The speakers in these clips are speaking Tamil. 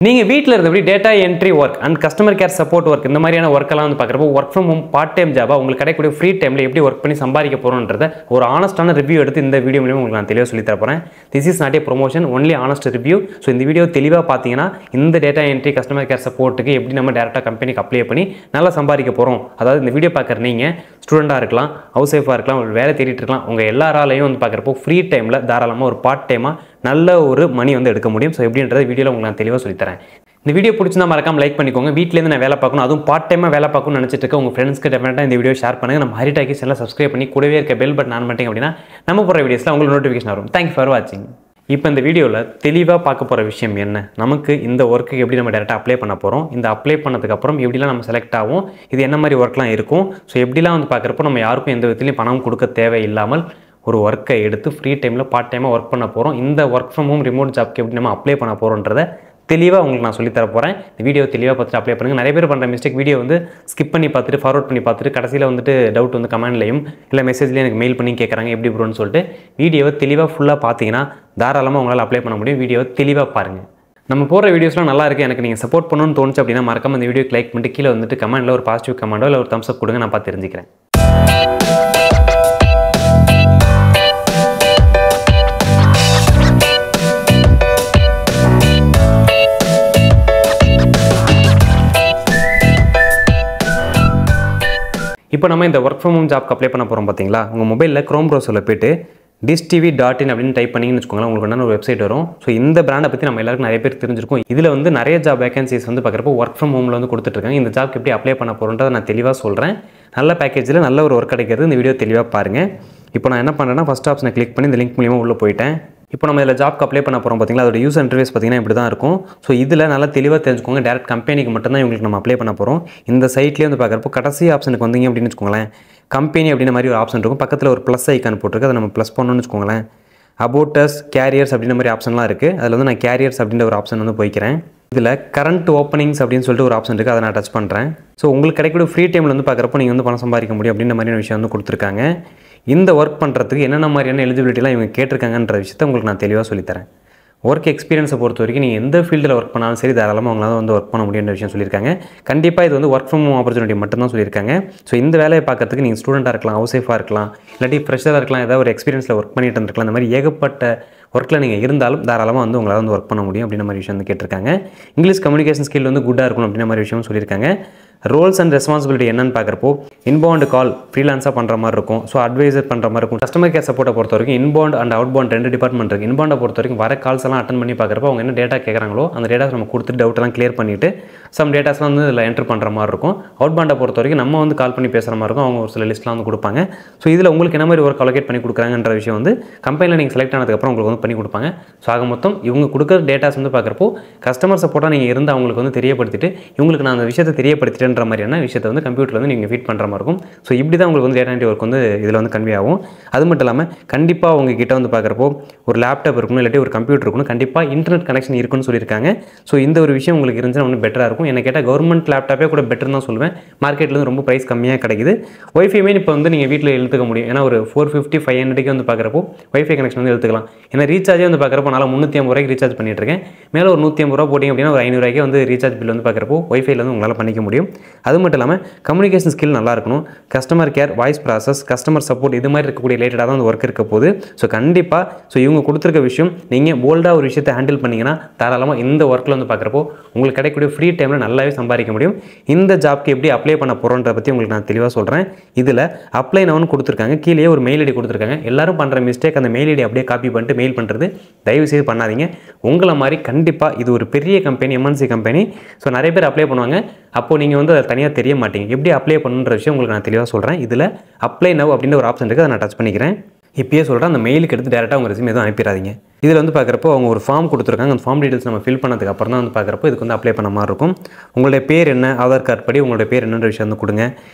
நீங்கள் வீட்டில் இருந்தபடி data entry work and customer care support work இந்த மாதிரியான ஒர்க்கெல்லாம் வந்து பார்க்குறப்போ work from home part time ஜாபாக உங்களுக்கு கிடைக்கக்கூடிய ஃப்ரீ டைமில் எப்படி ஒர்க் பண்ணி சம்பாதிக்க போகிறோன்றத ஒரு ஆனஸ்டான ரிவ்யூ எடுத்து இந்த வீடியோ மூலியமாக உங்களுக்கு நான் தெளிவாக சொல்லி தர போகிறேன். This is not a promotion, only honest review. So இந்த வீடியோ தெளிவாக பார்த்தீங்கன்னா இந்த டேட்டா என்ட்ரி கஸ்டமர் கேர் சப்போர்ட்டுக்கு எப்படி நம்ம டேரெக்டாக கம்பெனிக்கு அப்ளை பண்ணி நல்லா சம்பாதிக்க போகிறோம். அதாவது இந்த வீடியோ பார்க்குற நீங்கள் ஸ்டூடெண்ட்டாக இருக்கலாம், ஹவுஸ் ஒய்ஃபாக இருக்கலாம், ஒரு வேலை தேடிட்டு இருக்கலாம், உங்கள் எல்லாராலையும் வந்து பார்க்குறப்போ ஃப்ரீ டைமில் தாராளமாக ஒரு பார்ட் டைமாக நல்ல ஒரு மணி வந்து எடுக்க முடியும். ஸோ எப்படின்றத வீடியோவில் உங்களுக்கு நான் தெளிவாக சொல்லித்தரேன். இந்த வீடியோ பிடிச்சிருந்தா மறக்காம லைக் பண்ணிக்கோங்க. வீட்டிலேருந்து நான் வேலை பார்க்கணும், அதுவும் பார்ட் டைமாக வேலை பார்க்கணும்னு நினச்சிட்டு இருக்க உங்கள் ஃப்ரெண்ட்ஸ்க்கு டெஃபினட்டாக இந்த வீடியோ ஷேர் பண்ணுங்கள். நம்ம ஹரிடாக்கி சேனலை சப்ஸ்கிரைப் பண்ணி கூடவே இருக்க பெல் பட்டன் ஆன் பண்ணிட்டீங்க அப்படின்னா நம்ம போகிற வீடியோஸில் உங்களுக்கு நோட்டிஃபிகேஷன் வரும். தேங்க்யூ ஃபார் வாட்சிங். இப்போ இந்த வீடியோவில் தெளிவாக பார்க்க போகிற விஷயம் என்ன, நமக்கு இந்த ஒர்க்குக்கு எப்படி நம்ம டேரெக்டாக அப்ளை பண்ண போகிறோம், இந்த அப்ளை பண்ணதுக்கப்புறம் எப்படிலாம் நம்ம செலக்ட் ஆகும், இது என்ன மாதிரி ஒர்க்லாம் இருக்கும், ஸோ எப்படிலாம் வந்து பார்க்குறப்போ நம்ம யாருக்கும் எந்த விதத்துலையும் பணம் கொடுக்க தேவை இல்லாமல் ஒரு ஒர்க்கை எடுத்து ஃப்ரீ டைமில் பார்ட் டைமாக ஒர்க் பண்ண போகிறோம். இந்த ஒர்க் ஃப்ரம் ஹோம் ரிமோட் ஜாப்க்கு எப்படி நம்ம அப்ளை பண்ண போகிறோன்றதை தெளிவாக உங்களுக்கு நான் சொல்லித்தர போகிறேன். இந்த வீடியோ தெளிவாக பார்த்துட்டு அப்ளை பண்ணுங்கள். நிறைய பேர் பண்ணுற மிஸ்டேக், வீடியோ வந்து ஸ்கிப் பண்ணி பார்த்துட்டு ஃபார்வர்ட் பண்ணி பார்த்துட்டு கடைசியில் வந்துட்டு டவுட் வந்து கமெண்ட்லையும் இல்லை மெசேஜ்லேயும் எனக்கு மெயில் பண்ணி கேட்குறாங்க எப்படி ப்ரோன்னு சொல்லிட்டு. வீடியோவை தெளிவாக ஃபுல்லாக பார்த்தீங்கன்னா தாராளமாக உங்களால் அப்ளை பண்ண முடியும். வீடியோவை தெளிவாக பாருங்கள். நம்ம போகிற வீடியோஸ்லாம் நல்லா இருக்குது, எனக்கு நீங்கள் சப்போர்ட் பண்ணணும்னு தோணுச்சு அப்படின்னா மறக்காம இந்த வீடியோக்கு லைக் பண்ணிட்டு கீழே வந்துட்டு கமெண்ட்டில் ஒரு பாசிட்டிவ் கமெண்டோ இல்லை ஒரு தம்ஸ் அப் கொடுங்க, நான் பார்த்து தெரிஞ்சுக்கிறேன். இப்போ நம்ம இந்த ஒர்க் ஃப்ரம் ஹோம் ஜாப்க்கு அப்ளை பண்ண போகிறோம் பார்த்தீங்களா. உங்கள் மொபைலில் க்ரோம் ப்ரௌசரில் போய்ட்டு dishtv.in அப்படின்னு டைப் பண்ணிங்கன்னு வச்சுக்கோங்களேன், உங்களுக்கு என்ன ஒரு வெப்சைட் வரும். ஸோ இந்த பிராண்டை பற்றி நம்ம எல்லாருக்கும் நிறைய பேர் தெரிஞ்சிருக்கும். இதில் வந்து நிறைய ஜாப் வேகன்சிஸ் வந்து பார்க்குறப்போ ஒர்க் ஃப்ரம் ஹோமில் வந்து கொடுத்துட்ருக்காங்க. இந்த ஜாப்க்கு எப்படி அப்ளை பண்ண போகிறோன்றதை நான் தெளிவாக சொல்கிறேன். நல்ல பேக்கேஜில் நல்ல ஒரு ஒர்க் கிடைக்கிறது. இந்த வீடியோ தெளிவாக பாருங்கள். இப்போ நான் என்ன பண்ணுறேன்னா ஃபஸ்ட் ஆப்ஷனை கிளிக் பண்ணி இந்த லிங்க் மூலியமாக உள்ளே போயிட்டேன். இப்போ நம்ம இதில் ஜாப்க்கு அப்ளை பண்ண போகிறோம் பார்த்தீங்களா, அதோட யூசர் இன்டர்ஃபேஸ் பார்த்தீங்கன்னா இப்படி தான் இருக்கும். ஸோ இதில் நல்லா தெளிவாக தெரிஞ்சுக்கோங்க, டேரக்ட் கம்பெனிக்கு மட்டும்தான் இவங்களுக்கு நம்ம அப்ளை பண்ண போகிறோம். இந்த சைட்லேயே வந்து பார்க்குறப்போ கடைசி ஆப்ஷனுக்கு வந்தீங்க அப்படின்னு வச்சுக்கோங்களேன், கம்பெனி அப்படின்ற மாதிரி ஒரு ஆப்ஷன் இருக்கும். பக்கத்தில் ஒரு ப்ளஸ் ஐக்கான் போட்டிருக்கு, அதை நம்ம ப்ளஸ் பண்ணணும்னு வச்சுக்கோங்களேன். அபோட்டஸ் கேரியர்ஸ் அப்படின்ற மாதிரி ஆப்ஷன்லாம் இருக்குது. அதில் வந்து நான் கேரியர்ஸ் அப்படின்ற ஒரு ஆப்ஷன் வந்து போய்க்கிறேன். இதில் கரண்ட் ஓப்பனிங்ஸ் அப்படின்னு சொல்லிட்டு ஒரு ஆப்ஷன் இருக்குது, அதை நான் டச் பண்ணுறேன். ஸோ உங்களுக்கு கிடைக்கக்கூடிய ஃப்ரீ டைமில் வந்து பார்க்குறப்போ நீங்கள் வந்து பணம் சம்பாதிக்க முடியும் அப்படின்ற மாதிரியான விஷயம் வந்து கொடுத்துருக்காங்க. இந்த ஒர்க் பண்ணுறதுக்கு என்னென்ன மாதிரியான எலிஜிபிலிட்டிலாம் இவங்க கேட்டிருக்காங்கன்ற விஷயத்தை உங்களுக்கு நான் தெளிவாக சொல்லித்தரேன். ஒர்க் எக்ஸ்பீரியன்ஸை பொறுத்த வரைக்கும் நீங்கள் எந்த ஃபீல்டில் ஒர்க் பண்ணாலும் சரி தாராளமாக அவங்களால வந்து ஒர்க் பண்ண முடியுன்ற விஷயம் சொல்லியிருக்காங்க. கண்டிப்பாக இது வந்து ஒர்க் ஃப்ரம் ஹோம் ஆப்பர்ச்சுனிட்டி மட்டும்தான் சொல்லியிருக்காங்க. ஸோ இந்த வேலையை பார்க்கறதுக்கு நீங்கள் ஸ்டூடெண்ட்டாக இருக்கலாம், ஹவுஸ் ஒய்ஃபாக இருக்கலாம், இல்லாட்டி ஃப்ரெஷராக இருக்கலாம், ஏதாவது ஒரு எக்ஸ்பீரியன்ஸில் ஒர்க் பண்ணிட்டு இருந்திருக்கலாம். இந்த மாதிரி ஏகப்பட்ட ஒர்க்கில் நீங்கள் இருந்தாலும் தாராளமாக வந்து உங்களால் வந்து ஒர்க் பண்ண முடியும் அப்படின்ற மாதிரி விஷயம் வந்து கேட்டிருக்காங்க. இங்கிலீஷ் கம்யூனிகேஷன் ஸ்கில் வந்து குட்டாக இருக்கணும் அப்படின்ற மாதிரி விஷயம் சொல்லியிருக்காங்க. ரோல்ஸ் அண்ட் ரெஸ்பான்சிபிலிட்டி என்னன்னு பார்க்குறப்போ இன்பவுண்ட் கால் ஃப்ரீலான்ஸாக பண்ணுற மாதிரி இருக்கும். ஸோ அட்வைசர் பண்ணுற மாதிரி இருக்கும். கஸ்டமர் கேர் சப்போர்ட்டை பொறுத்த வரைக்கும் inbound and outbound 2 department இருக்குது. இன்பவுண்டை பொறுத்த வரைக்கும் வர கால்ஸ் எல்லாம் அட்டன் பண்ணி பார்க்குறப்போ அவங்க என்ன டேட்டா கேட்குறாங்களோ அந்த டேட்டாஸ் நம்ம கொடுத்துட்டு டவுட்டெல்லாம் கிளியர் பண்ணிவிட்டு சம் டேட்டாஸ்லாம் வந்து இதில் என்ட்ரு பண்ணுற மாதிரி இருக்கும். அவுட் பவுண்டை பொறுத்த வரைக்கும் நம்ம வந்து கால் பண்ணி பேசுகிற மாதிரி இருக்கும். அவங்க ஒரு சில லிஸ்ட்லாம் வந்து கொடுப்பாங்க. ஸோ இதில் உங்களுக்கு என்ன மாதிரி ஒர்க் அலோகேட் பண்ணி கொடுக்குறாங்கன்ற விஷயம் வந்து கம்பெனியில் நீங்கள் செலக்ட் ஆனதுக்கப்புறம் உங்களுக்கு வந்து பண்ணி கொடுப்பாங்க. ஸோ ஆக மொத்தம் இவங்க கொடுக்குற டேட்டாஸ் வந்து பார்க்குறப்போ கஸ்டமர் சப்போர்ட்டாக நீங்கள் இருந்து அவங்களுக்கு வந்து தெரியப்படுத்திட்டு இவங்களுக்கு நான் அந்த விஷயத்தை தெரியப்படுத்திட்டேன்ற மாதிரியான விஷயத்தை வந்து கம்ப்யூட்டரில் வந்து நீங்கள் ஃபீட் பண்ணுற மாதிரி இருக்கும். ஸோ இப்படி தான் உங்களுக்கு வந்து டேட்டா என்ட்ரி ஒர்க் வந்து இதில் வந்து கன்வே ஆகும். அது மட்டும் இல்லாமல் கண்டிப்பாக உங்ககிட்ட வந்து பார்க்குறப்போ ஒரு லேப்டாப் இருக்கணும், இல்லாட்டி ஒரு கம்ப்யூட்டர் இருக்கணும், கண்டிப்பாக இன்டர்நெட் கனெக்ஷன் இருக்குன்னு சொல்லியிருக்காங்க. ஸோ இந்த ஒரு விஷயம் உங்களுக்கு இருந்துச்சுன்னா ஒன்றும் பெட்டராக இருக்கும். என்ன கேட்டால் கவர்மெண்ட் லேப்டாப்பே கூட பெட்டர் தான் சொல்லுவேன். மார்க்கெட்டில் வந்து ரொம்ப ப்ரைஸ் கம்மியாக கிடைக்குது. ஒய்ஃபைமே இப்போ வந்து நீங்கள் வீட்டில் எழுத்துக்க முடியும். ஏன்னா ஒரு 450-500 வந்து பார்க்குறப்போ ஒய்ஃபை கனெக்ஷன் வந்து எடுத்துக்கலாம். ஏன்னா ரீசார்ஜே வந்து பார்க்குறப்போ நான் 350 ரூபாய்க்கு ரீசார்ஜ் பண்ணிட்டு இருக்கேன். மேலே ஒரு 150 ரூபா போட்டிங்க அப்படின்னா ஒரு 500 ரூபாய்க்கு வந்து ரீசார்ஜ் பில் வந்து பார்க்குறப்போ ஒய்ஃபைல வந்து உங்களால் பண்ணிக்க முடியும். அது மட்டும் இல்லாமல் கம்யூனிகேஷன் ஸ்கில் நல்லா இருக்கணும். Customer care, voice process, customer support இது மாதிரி இருக்கக்கூடிய ரிலேட்டடாக தான் வந்து ஒர்க் இருக்க போகுது. ஸோ கண்டிப்பாக இவங்க கொடுத்துருக்க விஷயம் நீங்கள் போல்டாக ஒரு விஷயத்தை ஹேண்டில் பண்ணிங்கன்னா தாராளமாக இந்த ஒர்க்கில் வந்து பார்க்குறப்போ உங்களுக்கு கிடைக்கக்கூடிய ஃப்ரீ டைமில் நல்லாவே சம்பாதிக்க முடியும். இந்த ஜாப்க்கு எப்படி அப்ளை பண்ண போகிறோன்றத பற்றி உங்களுக்கு நான் தெளிவாக சொல்கிறேன். இதில் அப்ளை நவுன்னு கொடுத்துருக்காங்க, கீழே ஒரு மெயில் ஐடி கொடுத்துருக்காங்க. எல்லாரும் பண்ணுற மிஸ்டேக் அந்த மெயில் ஐடி அப்படியே காப்பி பண்ணிட்டு மெயில் பண்ணுறது தயவு செய்து பண்ணாதீங்க. உங்களை மாதிரி கண்டிப்பாக இது ஒரு பெரிய கம்பெனி, எம்என்சி கம்பெனி. ஸோ நிறைய பேர் அப்ளை பண்ணுவாங்க. அப்போது நீங்கள் வந்து அதை தனியாக தெரிய மாட்டீங்க. எப்படி அப்ளை பண்ணுன்ற விஷயம் உங்களுக்கு நான் தெளிவாக சொல்கிறேன். இதில் அப்ளை நவ் அப்படின்ற ஒரு ஆப்ஷன் இருக்குது, அதை நான் டச் பண்ணிக்கிறேன். இப்பயே சொல்கிறேன், அந்த மெயிலுக்கு எடுத்து டேரெக்டாக உங்கள் ரெஸ்யூம் எதுவும் அனுப்பிடாதீங்க. இதில் வந்து பார்க்குறப்போ அவங்க ஒரு ஃபார்ம் கொடுத்துருக்காங்க. அந்த ஃபார்ம் டீட்டெயில்ஸ் நம்ம ஃபில் பண்ணதுக்கு அப்புறம் தான் வந்து பார்க்குறப்போ இதுக்கு வந்து அப்ளை பண்ண மாதிரி இருக்கும். உங்களுடைய பேர் என்ன, ஆதார் கார்டு படி உங்களுடைய பேர் என்னன்ற விஷயம் வந்து கொடுங்க.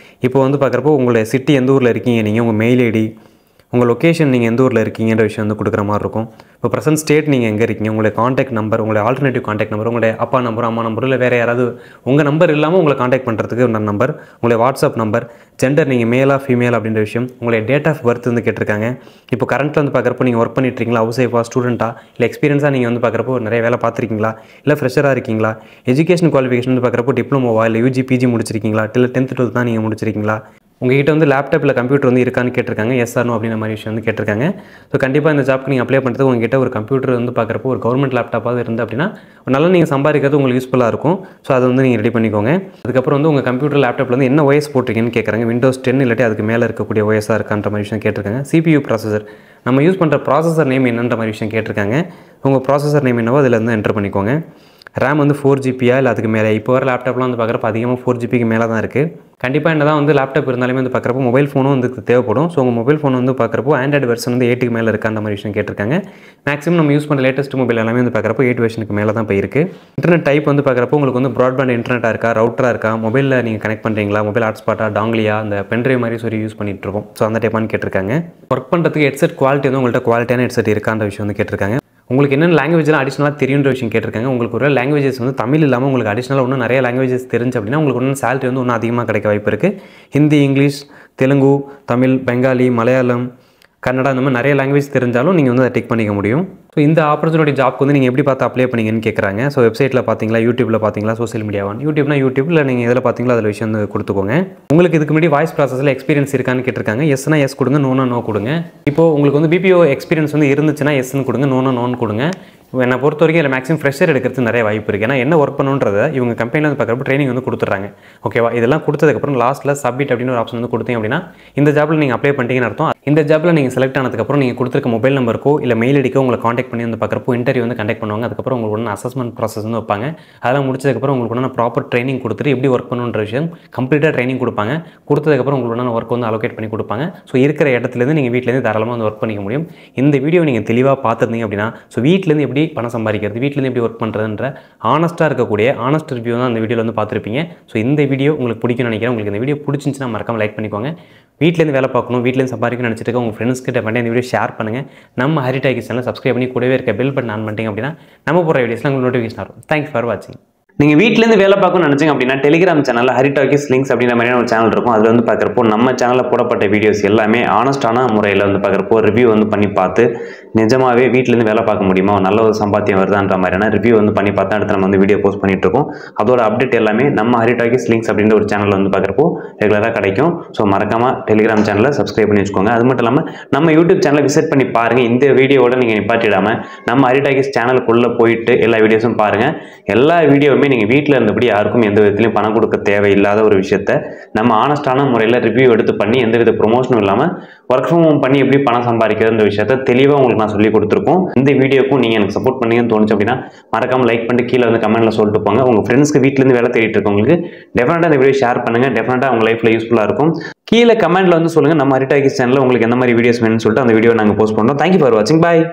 இப்போ வந்து பார்க்குறப்போ உங்களுடைய சிட்டி எந்த ஊரில் இருக்கீங்க, நீங்கள் உங்கள் மெயில் ஐடி, உங்கள் லொக்கேஷன் நீங்கள் எந்த ஊரில் இருக்கீங்கன்ற விஷயம் வந்து கொடுக்குற மாதிரி இருக்கும். இப்போ ப்ரெசென்ட் ஸ்டேட் நீங்கள் எங்கே இருக்கீங்க, உங்களுடைய காண்டாக்ட் நம்பர், உங்களுடைய ஆல்டர்னேட்டிவ் காண்டாக்ட் நம்பர், உங்களுடைய அப்பா நம்பர், அம்மா நம்பர், இல்லை வேறு யாராவது உங்கள் நம்பர் இல்லாமல் உங்களை காண்டாக்ட் பண்ணுறதுக்கு ஒரு நம்பர், உங்களுடைய வாட்ஸ்அப் நம்பர், ஜெண்டர் நீங்கள் மேலா ஃபீமேல் அப்படின்ற விஷயம், உங்களுடைய டேட் ஆஃப் பர்த் வந்து கேட்டிருக்காங்க. இப்போ கரண்ட்டில் வந்து பார்க்குறப்போ நீங்கள் ஒர்க் பண்ணிட்டுருக்கீங்களா, ஹவுஸ் ஒய்ஃபா, ஸ்டூடெண்ட்டா, இல்லை எக்ஸ்பீரியன்ஸாக நீங்கள் வந்து பார்க்குறப்போ நிறைய வேலை பார்த்துருக்கீங்களா, இல்லை ஃப்ரெஷராக இருக்கீங்களா, எஜுகேஷன் குவாலிஃபிகேஷன் வந்து பார்க்குறப்போ டிப்ளமோவா, இல்லை யூஜி பிஜி முடிச்சிருக்கீங்களா, இல்லை 10th 12th தான் நீங்கள் முடிச்சிருக்கீங்களா, உங்ககிட்ட வந்து லேப்டாப் இல்லை கம்ப்யூட்டர் வந்து இருக்கான்னு கேட்டிருக்காங்க. எஸ் ஆர் நோ அப்படின்ற மாதிரி விஷயம் வந்து கேட்டிருக்காங்க. ஸோ கண்டிப்பாக இந்த ஜாப்க்கு நீங்கள் அப்ளை பண்ணுறதுக்கு உங்ககிட்ட ஒரு கம்ப்யூட்டர் வந்து பார்க்குறப்போ ஒரு கவர்மெண்ட் லேப்டாப்பாக இருந்து அப்படின்னா நல்லா நீங்கள் சம்பாதிக்கிறது உங்களுக்கு யூஸ்ஃபுல்லாக இருக்கும். ஸோ அதை வந்து நீங்கள் ரெடி பண்ணிக்கோங்க. அதுக்கப்புறம் வந்து உங்கள் கம்ப்யூட்டர் லேப்டாப்பில் வந்து என்ன OS போட்டிருக்கீங்கன்னு கேட்குறாங்க. Windows 10 இல்லாட்டி அதுக்கு மேலே இருக்கக்கூடிய OS-ஆக இருக்கான்ற மாதிரி விஷயம் கேட்டிருக்காங்க. CPU ப்ராசஸர், நம்ம யூஸ் பண்ணுற ப்ராசஸர் நேம் என்னன்ற மாதிரி விஷயம் கேட்டிருக்காங்க. உங்கள் ப்ராசஸர் நேம் என்னவோ அதில் வந்து என்டர் பண்ணிக்கோங்க. ரேம் வந்து 4GB இல்லை அதுக்கு மேலே. இப்போ வர லேப்டாப்லாம் வந்து பார்க்குறப்ப அதிகமாக 4GB மேலே தான் இருக்குது. கண்டிப்பாக என்ன தான் வந்து லேப்டாப் இருந்தாலுமே வந்து பார்க்குறப்போ மொபைல் ஃபோனும் வந்து தேவைப்படும். ஸோ உங்கள் மொபைல் ஃபோன் வந்து பார்க்குறப்போ ஆண்ட்ராய்டு வெர்ஷன் வந்து 8க்கு மேலே இருக்கான்ற மாதிரி விஷயம் கேட்டிருக்காங்க. மேக்ஸிமம் நம்ம யூஸ் பண்ணுற லேட்டஸ்ட் மொபைல் எல்லாமே வந்து பார்க்குறப்போ 8 வெர்ஷனுக்கு மேலே தான் இப்போ இருக்குது. இன்டர்நெட் டைப் வந்து பார்க்குறப்போ உங்களுக்கு வந்து ப்ராட்பேண்ட் இன்டர்நெட்டாக இருக்கா, ரவுட்டராக இருக்கா, மொபைலில் நீங்கள் கனெக்ட் பண்ணுறீங்களா, மொபைல் ஹாட்ஸ்பாட்டா, டாங்லியா, அந்த பென்ட்ரைவ் மாதிரி சொல்லி யூஸ் பண்ணிட்டு இருக்கோம். ஸோ அந்த டைப்பானு கேட்டிருக்காங்க. ஒர்க் பண்ணுறதுக்கு ஹெட்செட் குவாலிட்டி வந்து உங்கள்கிட்ட குவாலிட்டியான ஹெட்செட் இருக்கான்ற விஷயம் வந்து கேட்டிருக்காங்க. உங்களுக்கு என்னென்ன லாங்குவேஜ்லாம் அடிஷனலாக தெரியுன்ற விஷயம் கேட்டிருக்காங்க. உங்களுக்கு ஒரு லாங்குவேஜஸ் வந்து தமிழ் இல்லாமல் உங்களுக்கு அடிஷனலாக இன்னும் நிறைய லாங்குவேஜஸ் தெரிஞ்சு அப்படின்னா உங்களுக்கு இன்னும் சேலரி வந்து இன்னும் அதிகமாக கிடைக்க வாய்ப்பு இருக்குது. ஹிந்தி, இங்கிலீஷ், தெலுங்கு, தமிழ், பெங்காலி, மலையாளம், கன்னடா, இந்த மாதிரி நிறைய லாங்குவேஜ் தெரிஞ்சாலும் நீங்கள் வந்து அதை டேக் பண்ணிக்க முடியும். ஸோ இந்த ஆப்பர்ச்சுனிட்டி ஜாப்க்கு வந்து நீங்கள் எப்படி பார்த்து அப்ளை பண்ணீங்கன்னு கேட்குறாங்க. ஸோ வெப்சைட்டில் பார்த்தீங்களா, யூடியூப்பில் பார்த்தீங்களா, சோசியல் மீடியாவான், யூடியூப்பில் நீங்கள் எதில் பார்த்தீங்களா அதில் விஷயம் வந்து கொடுத்துக்கோங்க. உங்களுக்கு இதுக்கு முன்னாடி வாய்ஸ் ப்ராசஸில் எக்ஸ்பீரியன்ஸ் இருக்கான்னு கேட்டிருக்காங்க. எஸ்னா எஸ் கொடுங்க, நோனா நோ கொடுங்க. இப்போது உங்களுக்கு வந்து BPO எக்ஸ்பீரியன்ஸ் வந்து இருந்துச்சுன்னா எஸ்ன்னு கொடுங்க, நோனா நோன்னு கொடுங்க. என்னை பொறுத்த வரைக்கும் இல்லை மேக்ஸிமம் ஃப்ரெஷர் எடுக்கிறது நிறைய வாய்ப்பு இருக்குது. ஏன்னா என்ன ஒர்க் பண்ணுன்றதை இவங்க கம்பெனியில் வந்து பார்க்குறப்ப ட்ரைனிங் வந்து கொடுத்துட்றாங்க. ஓகேவா, இதெல்லாம் கொடுத்ததுக்கப்புறம் லாஸ்ட்டில் சப்மிட் அப்படின்னு ஒரு ஆப்ஷன் வந்து கொடுத்தீங்க அப்படின்னா இந்த ஜாப்பில் நீங்கள் அப்ளை பண்ணிட்டீங்கன்னு அர்த்தம். இந்த ஜாப்பில் நீங்கள் செலக்ட் ஆனதுக்கப்புறம் நீங்கள் கொடுத்துருக்க மொபைல் நம்பருக்கோ இல்லை மெயில் ஐடிக்கோ உங்களை காண்டாக்ட் பண்ணி வந்து பார்க்குறப்போ இன்டர்வியூ வந்து கண்டக்ட் பண்ணுவாங்க. அதுக்கப்புறம் உங்களுக்கு ஒன்று அசஸ்மெண்ட் ப்ராசஸ் வந்து வைப்பாங்க. அதெல்லாம் முடிச்சதுக்கப்புறம் உங்களுக்கு ஒன்று ப்ராப்பர் ட்ரைனிங் கொடுத்துட்டு எப்படி ஒர்க் பண்ணுன்ற விஷயம் கம்ப்ளீட்டாக ட்ரைனிங் கொடுப்பாங்க. கொடுத்ததுக்கப்புறம் உங்களுக்கு ஒன்று ஒர்க் வந்து அலோகேட் பண்ணி கொடுப்பாங்க. ஸோ இருக்கிற இடத்துலேருந்து நீங்கள் வீட்டிலேருந்து தாராளமாக வந்து ஒர்க் பண்ணிக்க முடியும். இந்த வீடியோ நீங்கள் தெளிவாக பார்த்துருந்தீங்க அப்படின்னா ஸோ வீட்டிலேருந்து எப்படி பணம் சம்பாதிக்கிறது, வீட்டிலேருந்து எப்படி ஒர்க் பண்ணுறதுன்ற ஆனஸ்ட்டாக இருக்கக்கூடிய ஆனஸ்ட் ரிவ்யூ தான் அந்த வீடியோவில் வந்து பார்த்துருப்பீங்க. ஸோ இந்த வீடியோ உங்களுக்கு பிடிக்கும்னு நினைக்கிறேன். உங்களுக்கு இந்த வீடியோ பிடிச்சிருந்துச்சுன்னா மறக்காம லைக் பண்ணிக்கோங்க. வீட்டிலேருந்து வேலை பார்க்கணும், வீட்டிலேருந்து சம்பாதிக்கணும்னு நினச்சிட்டு இருக்க உங்கள் ஃப்ரெண்ட்ஸ் கிட்ட பண்ணி இந்த வீடியோ ஷேர் பண்ணுங்கள். நம்ம ஹரிடாக்கி சேனலை சப்ஸ்கிரைப் பண்ணி கூடவே இருக்க பெல் பட்டன் ஆன் பண்ணிட்டீங்க அப்படின்னா நம்ம போகிற வீடியோஸ்லாம் உங்களுக்கு நோட்டிஃபிகேஷன் வரும். தேங்க்ஸ் ஃபார் வாட்சிங். நீங்கள் வீட்டிலேருந்து வேலை பார்க்கணும்னு நினச்சிங்க அப்படின்னா டெலிகிராம் சேனலில் ஹரிடாக்கிஸ் லிங்க்ஸ் அப்படின்ற மாதிரியான ஒரு சேனல் இருக்கும். அதில் வந்து பார்க்குறப்போ நம்ம சேனலில் போடப்பட்ட வீடியோஸ் எல்லாமே ஆனஸ்டான முறையில் வந்து பார்க்குறப்போ ரிவ்யூ வந்து பண்ணி பார்த்து நிஜமாகவே வீட்டிலேருந்து வேலை பார்க்க முடியுமா, நல்ல ஒரு சம்பாத்தியம் வருதான்ற மாதிரியான ரிவ்யூ வந்து பண்ணி பார்த்தா அடுத்து நம்ம வந்து வீடியோ போஸ்ட் பண்ணிட்டு இருக்கோம். அதோட அப்டேட் எல்லாமே நம்ம ஹரிடாக்கிஸ் லிங்க்ஸ் அப்படின்ற ஒரு சேனலில் வந்து பார்க்குறப்போ ரெகுலராக கிடைக்கும். ஸோ மறக்காம டெலிகிராம் சேனலை சப்ஸ்கிரைப் பண்ணி வச்சுக்கோங்க. அது மட்டும் இல்லாமல் நம்ம யூடியூப் சேனலை விசிட் பண்ணி பாருங்கள். இந்த வீடியோவோட நீங்கள் நிப்பாட்டிடாமல் நம்ம ஹரிடாக்கிஸ் சேனலுக்குள்ளே போயிட்டு எல்லா வீடியோஸும் பாருங்கள். எல்லா வீடியோவுமே நீங்கள் வீட்டில் இருந்தபடி யாருக்கும் எந்த விதத்திலையும் பணம் கொடுக்க தேவையில்லாத ஒரு விஷயத்த நம்ம ஆனஸ்டான முறையில் ரிவ்யூ எடுத்து பண்ணி எந்த வித ப்ரொமோஷனும் இல்லாமல் ஒர்க் ஃப்ரம் ஹோம் பண்ணி எப்படி பணம் சம்பாதிக்கிறதுன்ற விஷயத்த தெளிவாக உங்களுக்கு நான் சொல்லி கொடுத்துருக்கோம். இந்த வீடியோக்கும் நீங்கள் எனக்கு சப்போர்ட் பண்ணீங்கன்னு தோணுச்சு அப்படின்னா மறக்காம லைக் பண்ணிட்டு கீழே வந்து கமெண்ட்ல சொல்லிட்டு போங்க. உங்கள் ஃப்ரெண்ட்ஸ்க்கு வீட்டிலேருந்து வேலை தேடிட்டு இருக்கவங்களுக்கு டெஃபினட்டாக இந்த வீடியோ ஷேர் பண்ணுங்கள். டெஃபினட்டாக உங்கள் லைஃப்பில் யூஸ்ஃபுல்லாக இருக்கும். கீழே கமெண்ட்ல வந்து சொல்லுங்கள் நம்ம ஹரிடாக்கிஸ் சேனலில் உங்களுக்கு எந்த மாதிரி வீடியோஸ் வேணும்னு சொல்லிட்டு அந்த வீடியோ நாங்கள் போஸ்ட் பண்ணுறோம். தேங்க்யூ ஃபார் வாட்சிங். பாய்.